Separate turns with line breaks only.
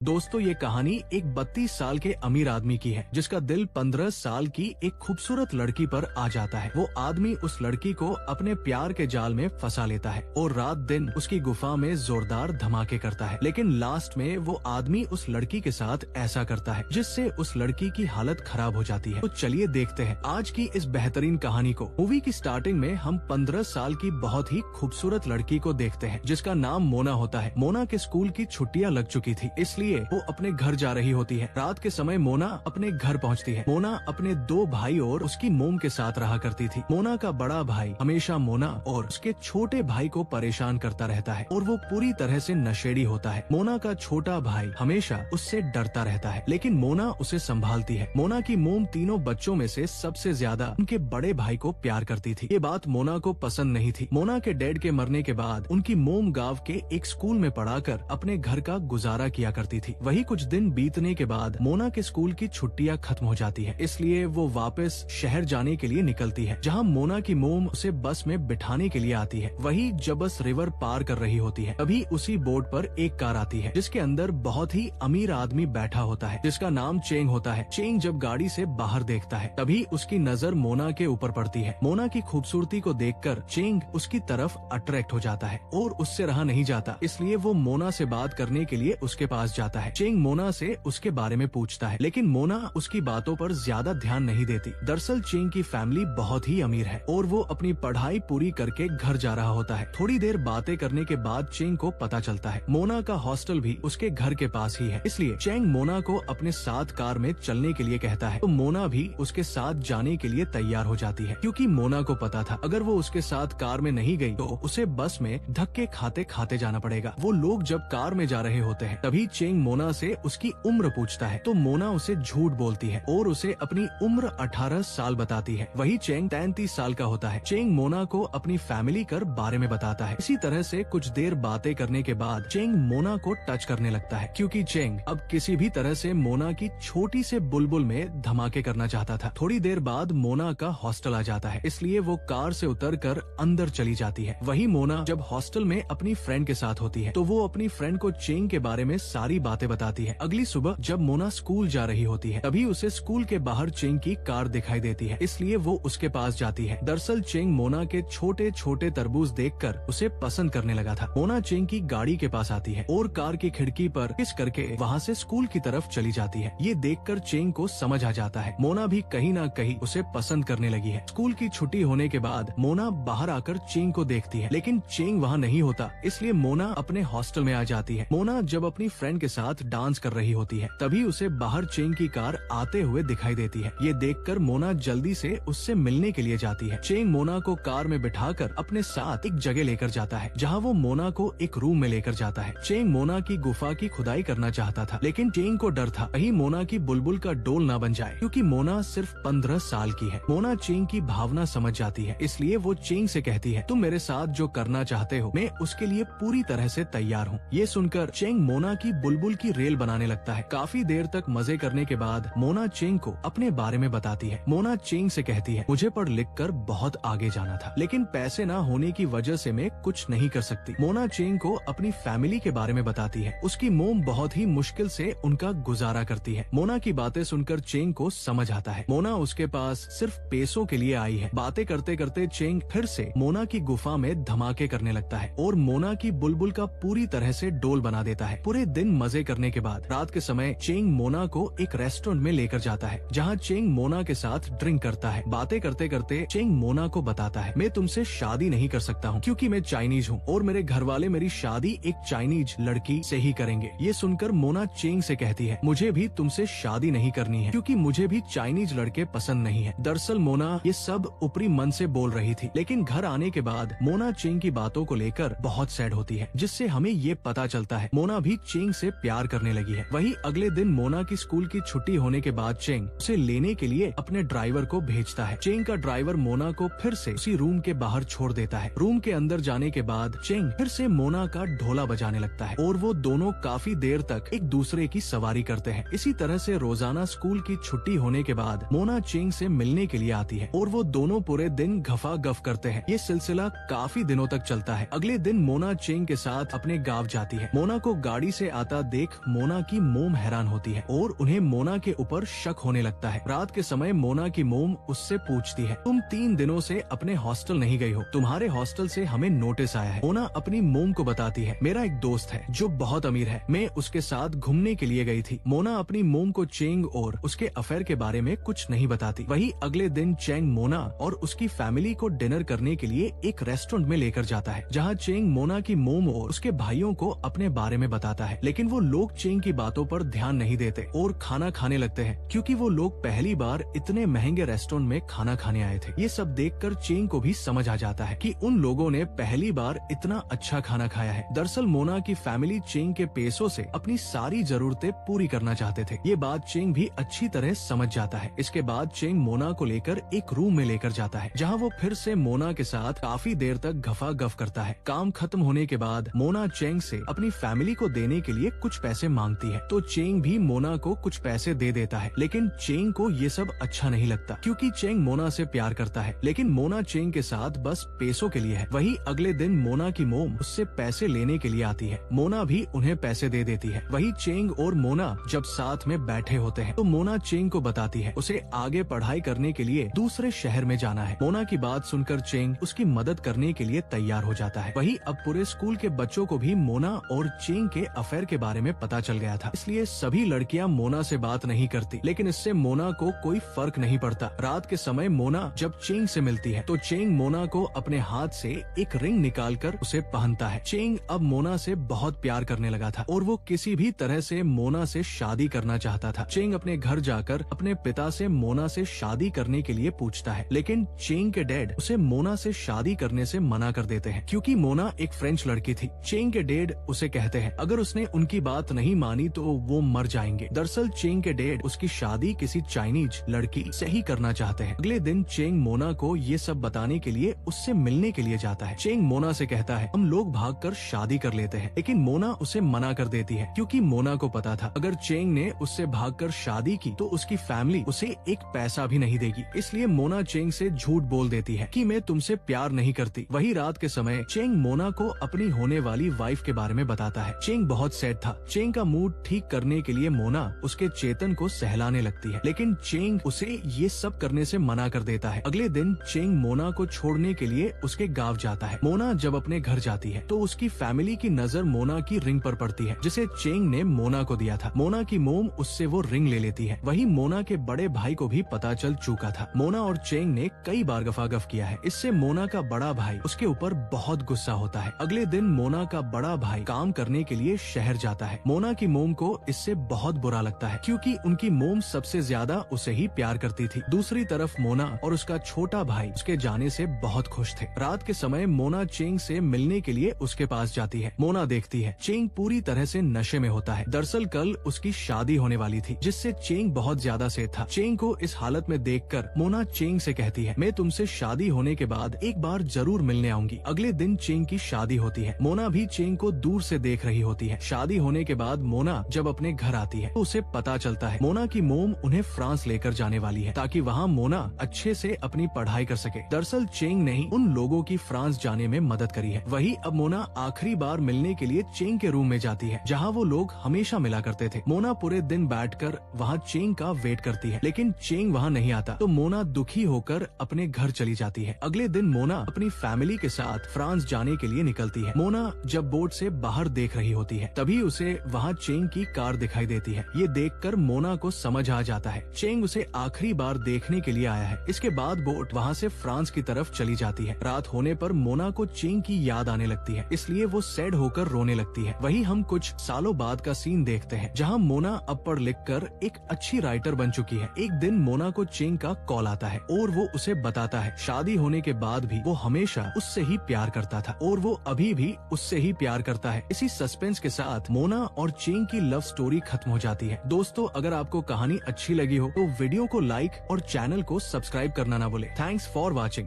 दोस्तों ये कहानी एक 32 साल के अमीर आदमी की है जिसका दिल 15 साल की एक खूबसूरत लड़की पर आ जाता है। वो आदमी उस लड़की को अपने प्यार के जाल में फंसा लेता है और रात दिन उसकी गुफा में जोरदार धमाके करता है, लेकिन लास्ट में वो आदमी उस लड़की के साथ ऐसा करता है जिससे उस लड़की की हालत खराब हो जाती है। तो चलिए देखते हैं आज की इस बेहतरीन कहानी को। मूवी की स्टार्टिंग में हम 15 साल की बहुत ही खूबसूरत लड़की को देखते हैं जिसका नाम मोना होता है। मोना के स्कूल की छुट्टियां लग चुकी थी, इसलिए वो अपने घर जा रही होती है। रात के समय मोना अपने घर पहुंचती है। मोना अपने 2 भाई और उसकी मोम के साथ रहा करती थी। मोना का बड़ा भाई हमेशा मोना और उसके छोटे भाई को परेशान करता रहता है और वो पूरी तरह से नशेड़ी होता है। मोना का छोटा भाई हमेशा उससे डरता रहता है, लेकिन मोना उसे संभालती है। मोना की मोम तीनों बच्चों में से सबसे ज्यादा उनके बड़े भाई को प्यार करती थी। ये बात मोना को पसंद नहीं थी। मोना के डैड के मरने के बाद उनकी मोम गांव के एक स्कूल में पढ़ाकर अपने घर का गुजारा किया करती थी। वही कुछ दिन बीतने के बाद मोना के स्कूल की छुट्टियां खत्म हो जाती है, इसलिए वो वापस शहर जाने के लिए निकलती है, जहां मोना की मोम उसे बस में बिठाने के लिए आती है। वही जब बस रिवर पार कर रही होती है तभी उसी बोट पर एक कार आती है जिसके अंदर बहुत ही अमीर आदमी बैठा होता है जिसका नाम चेंग होता है। चेंग जब गाड़ी से बाहर देखता है तभी उसकी नजर मोना के ऊपर पड़ती है। मोना की खूबसूरती को देखकर चेंग उसकी तरफ अट्रैक्ट हो जाता है और उससे रहा नहीं जाता, इसलिए वो मोना से बात करने के लिए उसके पास जाता है। चेंग मोना से उसके बारे में पूछता है, लेकिन मोना उसकी बातों पर ज्यादा ध्यान नहीं देती। दरअसल चेंग की फैमिली बहुत ही अमीर है और वो अपनी पढ़ाई पूरी करके घर जा रहा होता है। थोड़ी देर बातें करने के बाद चेंग को पता चलता है मोना का हॉस्टल भी उसके घर के पास ही है, इसलिए चेंग मोना को अपने साथ कार में चलने के लिए कहता है। तो मोना भी उसके साथ जाने के लिए तैयार हो जाती है, क्योंकि मोना को पता था अगर वो उसके साथ कार में नहीं गई तो उसे बस में धक्के खाते खाते जाना पड़ेगा। वो लोग जब कार में जा रहे होते हैं तभी चेंग मोना से उसकी उम्र पूछता है, तो मोना उसे झूठ बोलती है और उसे अपनी उम्र 18 साल बताती है। वही चेंग 33 साल का होता है। चेंग मोना को अपनी फैमिली कर बारे में बताता है। इसी तरह से कुछ देर बातें करने के बाद चेंग मोना को टच करने लगता है, क्योंकि चेंग अब किसी भी तरह से मोना की छोटी से बुलबुल में धमाके करना चाहता था। थोड़ी देर बाद मोना का हॉस्टल आ जाता है, इसलिए वो कार से उतरकर अंदर चली जाती है। वही मोना जब हॉस्टल में अपनी फ्रेंड के साथ होती है तो वो अपनी फ्रेंड को चेंग के बारे में सारी बातें बताती है। अगली सुबह जब मोना स्कूल जा रही होती है तभी उसे स्कूल के बाहर चेंग की कार दिखाई देती है, इसलिए वो उसके पास जाती है। दरअसल चेंग मोना के छोटे छोटे तरबूज देखकर उसे पसंद करने लगा था। मोना चेंग की गाड़ी के पास आती है और कार की खिड़की पर किस करके वहाँ से स्कूल की तरफ चली जाती है। ये देखकर चेंग को समझ आ जाता है मोना भी कहीं न कहीं उसे पसंद करने लगी है। स्कूल की छुट्टी होने के बाद मोना बाहर आकर चेंग को देखती है, लेकिन चेंग वहाँ नहीं होता, इसलिए मोना अपने हॉस्टल में आ जाती है। मोना जब अपनी फ्रेंड के साथ डांस कर रही होती है तभी उसे बाहर चेंग की कार आते हुए दिखाई देती है। ये देखकर मोना जल्दी से उससे मिलने के लिए जाती है। चेंग मोना को कार में बिठाकर अपने साथ एक जगह लेकर जाता है, जहाँ वो मोना को एक रूम में लेकर जाता है। चेंग मोना की गुफा की खुदाई करना चाहता था, लेकिन चेंग को डर था कहीं मोना की बुलबुल का डोल ना बन जाए, क्योंकि मोना सिर्फ 15 साल की है। मोना चेंग की भावना समझ जाती है, इसलिए वो चेंग से कहती है, तुम मेरे साथ जो करना चाहते हो मैं उसके लिए पूरी तरह से तैयार हूँ। ये सुनकर चेंग मोना की बुलबुल की रेल बनाने लगता है। काफी देर तक मजे करने के बाद मोना चेंग को अपने बारे में बताती है। मोना चेंग से कहती है, मुझे पढ़ लिख कर बहुत आगे जाना था, लेकिन पैसे ना होने की वजह से मैं कुछ नहीं कर सकती। मोना चेंग को अपनी फैमिली के बारे में बताती है। उसकी मोम बहुत ही मुश्किल से उनका गुजारा करती है। मोना की बातें सुनकर चेंग को समझ आता है मोना उसके पास सिर्फ पैसों के लिए आई है। बातें करते करते चेंग फिर से मोना की गुफा में धमाके करने लगता है और मोना की बुलबुल का पूरी तरह से डोल बना देता है। पूरे दिन मजे करने के बाद रात के समय चेंग मोना को एक रेस्टोरेंट में लेकर जाता है, जहाँ चेंग मोना के साथ ड्रिंक करता है। बातें करते करते चेंग मोना को बताता है, मैं तुमसे शादी नहीं कर सकता हूँ क्योंकि मैं चाइनीज हूँ और मेरे घर वाले मेरी शादी एक चाइनीज लड़की से ही करेंगे। ये सुनकर मोना चेंग से कहती है, मुझे भी तुमसे शादी नहीं करनी है क्योंकि मुझे भी चाइनीज लड़के पसंद नहीं है। दरअसल मोना ये सब ऊपरी मन से बोल रही थी, लेकिन घर आने के बाद मोना चेंग की बातों को लेकर बहुत सैड होती है, जिससे हमें ये पता चलता है मोना भी चेंग से प्यार करने लगी है। वही अगले दिन मोना की स्कूल की छुट्टी होने के बाद चेंग उसे लेने के लिए अपने ड्राइवर को भेजता है। चेंग का ड्राइवर मोना को फिर से उसी रूम के बाहर छोड़ देता है। रूम के अंदर जाने के बाद चेंग फिर से मोना का ढोला बजाने लगता है और वो दोनों काफी देर तक एक दूसरे की सवारी करते हैं। इसी तरह से रोजाना स्कूल की छुट्टी होने के बाद मोना चेंग से मिलने के लिए आती है और वो दोनों पूरे दिन गफा गफ करते हैं। ये सिलसिला काफी दिनों तक चलता है। अगले दिन मोना चेंग के साथ अपने गांव जाती है। मोना को गाड़ी से आता देख मोना की मोम हैरान होती है और उन्हें मोना के ऊपर शक होने लगता है। रात के समय मोना की मोम उससे पूछती है, तुम 3 दिनों से अपने हॉस्टल नहीं गई हो, तुम्हारे हॉस्टल से हमें नोटिस आया है। मोना अपनी मोम को बताती है, मेरा एक दोस्त है जो बहुत अमीर है, मैं उसके साथ घूमने के लिए गई थी। मोना अपनी मोम को चेंग और उसके अफेयर के बारे में कुछ नहीं बताती। वही अगले दिन चेंग मोना और उसकी फैमिली को डिनर करने के लिए एक रेस्टोरेंट में लेकर जाता है, जहाँ चेंग मोना की मोम और उसके भाइयों को अपने बारे में बताता है। लेकिन वो लोग चेंग की बातों पर ध्यान नहीं देते और खाना खाने लगते हैं, क्योंकि वो लोग पहली बार इतने महंगे रेस्टोरेंट में खाना खाने आए थे। ये सब देखकर चेंग को भी समझ आ जाता है कि उन लोगों ने पहली बार इतना अच्छा खाना खाया है। दरअसल मोना की फैमिली चेंग के पैसों से अपनी सारी जरूरतें पूरी करना चाहते थे। ये बात चेंग भी अच्छी तरह समझ जाता है। इसके बाद चेंग मोना को लेकर एक रूम में लेकर जाता है, जहाँ वो फिर से मोना के साथ काफी देर तक गफा-गफ करता है। काम खत्म होने के बाद मोना चेंग से अपनी फैमिली को देने के लिए कुछ पैसे मांगती है, तो चेंग भी मोना को कुछ पैसे दे देता है। लेकिन चेंग को ये सब अच्छा नहीं लगता, क्योंकि चेंग मोना से प्यार करता है, लेकिन मोना चेंग के साथ बस पैसों के लिए है। वही अगले दिन मोना की मोम उससे पैसे लेने के लिए आती है। मोना भी उन्हें पैसे दे देती है। वही चेंग और मोना जब साथ में बैठे होते हैं, तो मोना चेंग को बताती है उसे आगे पढ़ाई करने के लिए दूसरे शहर में जाना है। मोना की बात सुनकर चेंग उसकी मदद करने के लिए तैयार हो जाता है। वही अब पूरे स्कूल के बच्चों को भी मोना और चेंग के अफेयर के बारे में पता चल गया था, इसलिए सभी लड़कियां मोना से बात नहीं करती। लेकिन इससे मोना को कोई फर्क नहीं पड़ता। रात के समय मोना जब चेंग से मिलती है, तो चेंग मोना को अपने हाथ से एक रिंग निकालकर उसे पहनता है। चेंग अब मोना से बहुत प्यार करने लगा था और वो किसी भी तरह से मोना से शादी करना चाहता था। चेंग अपने घर जाकर अपने पिता से मोना से शादी करने के लिए पूछता है, लेकिन चेंग के डैड उसे मोना से शादी करने से मना कर देते हैं, क्योंकि मोना एक फ्रेंच लड़की थी। चेंग के डैड उसे कहते हैं अगर उसने उनकी बात नहीं मानी तो वो मर जाएंगे। दरअसल चेंग के डैड उसकी शादी किसी चाइनीज लड़की से ही करना चाहते हैं। अगले दिन चेंग मोना को ये सब बताने के लिए उससे मिलने के लिए जाता है। चेंग मोना से कहता है हम लोग भागकर शादी कर लेते हैं, लेकिन मोना उसे मना कर देती है, क्योंकि मोना को पता था अगर चेंग ने उससे भागकर शादी की तो उसकी फैमिली उसे एक पैसा भी नहीं देगी। इसलिए मोना चेंग से झूठ बोल देती है कि मैं तुमसे प्यार नहीं करती। वही रात के समय चेंग मोना को अपनी होने वाली वाइफ के बारे में बताता है। चेंग बहुत सैड था। चेंग का मूड ठीक करने के लिए मोना उसके चेतन को सहलाने लगती है, लेकिन चेंग उसे ये सब करने से मना कर देता है। अगले दिन चेंग मोना को छोड़ने के लिए उसके गांव जाता है। मोना जब अपने घर जाती है तो उसकी फैमिली की नजर मोना की रिंग पर पड़ती है, जिसे चेंग ने मोना को दिया था। मोना की मोम उससे वो रिंग ले लेती है। वही मोना के बड़े भाई को भी पता चल चुका था। मोना और चेंग ने कई बार गफागफ किया है। इससे मोना का बड़ा भाई उसके ऊपर बहुत गुस्सा होता है। अगले दिन मोना का बड़ा भाई काम करने के लिए शहर जाता है। मोना की मोम को इससे बहुत बुरा लगता है, क्योंकि उनकी मोम सबसे ज्यादा उसे ही प्यार करती थी। दूसरी तरफ मोना और उसका छोटा भाई उसके जाने से बहुत खुश थे। रात के समय मोना चेंग से मिलने के लिए उसके पास जाती है। मोना देखती है चेंग पूरी तरह से नशे में होता है। दरअसल कल उसकी शादी होने वाली थी, जिससे चेंग बहुत ज्यादा सेठ था। चेंग को इस हालत में देखकर मोना चेंग से कहती है मैं तुमसे शादी होने के बाद एक बार जरूर मिलने आऊंगी। अगले दिन चेंग की शादी होती है। मोना भी चेंग को दूर से देख रही होती है। शादी होने के बाद मोना जब अपने घर आती है तो उसे पता चलता है मोना की मोम उन्हें फ्रांस लेकर जाने वाली है, ताकि वहाँ मोना अच्छे से अपनी पढ़ाई कर सके। दरअसल चेंग ने ही उन लोगों की फ्रांस जाने में मदद करी है। वही अब मोना आखिरी बार मिलने के लिए चेंग के रूम में जाती है, जहाँ वो लोग हमेशा मिला करते थे। मोना पूरे दिन बैठकर वहाँ चेंग का वेट करती है, लेकिन चेंग वहाँ नहीं आता, तो मोना दुखी होकर अपने घर चली जाती है। अगले दिन मोना अपनी फैमिली के साथ फ्रांस जाने के लिए निकलती है। मोना जब बोट से बाहर देख रही होती है, तभी उसे वहाँ चेंग की कार दिखाई देती है। ये देखकर मोना को समझ आ जाता है चेंग उसे आखिरी बार देखने के लिए आया है। इसके बाद बोट वहाँ से फ्रांस की तरफ चली जाती है। रात होने पर मोना को चेंग की याद आने लगती है, इसलिए वो सैड होकर रोने लगती है। वही हम कुछ सालों बाद का सीन देखते हैं, जहाँ मोना अब पढ़ लिख कर एक अच्छी राइटर बन चुकी है। एक दिन मोना को चेंग का कॉल आता है और वो उसे बताता है शादी होने के बाद भी वो हमेशा उससे ही प्यार करता था और वो अभी भी उससे ही प्यार करता है। इसी सस्पेंस के साथ मोना और चेंग की लव स्टोरी खत्म हो जाती है। दोस्तों, अगर आपको कहानी अच्छी लगी हो तो वीडियो को लाइक और चैनल को सब्सक्राइब करना ना भूले। Thanks for watching.